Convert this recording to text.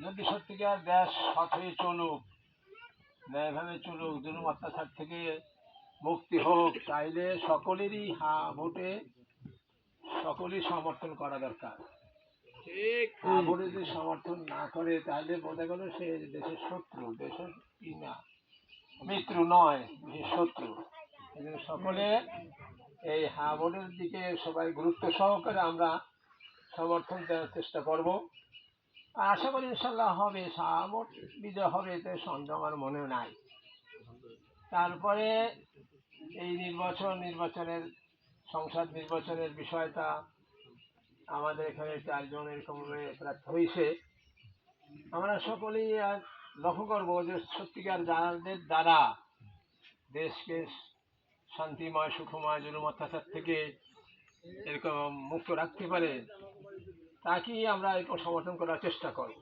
যদি সত্যিকার দেশ সৎ হয়ে চলুক, ন্যায়ভাবে চলুক, জুলুম অত্যাচার থেকে মুক্তি হোক, তাইলে সকলেরই ভোটে সকলেই সমর্থন করা দরকার। ঠিক ভোটে যদি সমর্থন না করে তাহলে বোঝা গেল সে দেশের শত্রু, দেশের কি না মিত্র নয়, দেশের শত্রু। এই জন্য সকলে এই ভোটের দিকে সবাই গুরুত্ব সহকারে আমরা সমর্থন দেওয়ার চেষ্টা করব। আর আশা করি ইনশাল্লাহ হবে, ভোট বিজয় হবে, এতে সন্দেহ আমার মনেও নাই। তারপরে এই নির্বাচনের সংসদ নির্বাচনের বিষয়টা আমাদের এখানে 4 জন এরকম প্রার্থী হয়েছে। আমরা সকলেই লক্ষ্য করবো যে সত্যিকার যাদের দ্বারা দেশকে শান্তিময়, সুখময়, জুলুম অত্যাচার থেকে এরকম মুক্ত রাখতে পারে তাকেই আমরা এরকম সমর্থন করার চেষ্টা করব।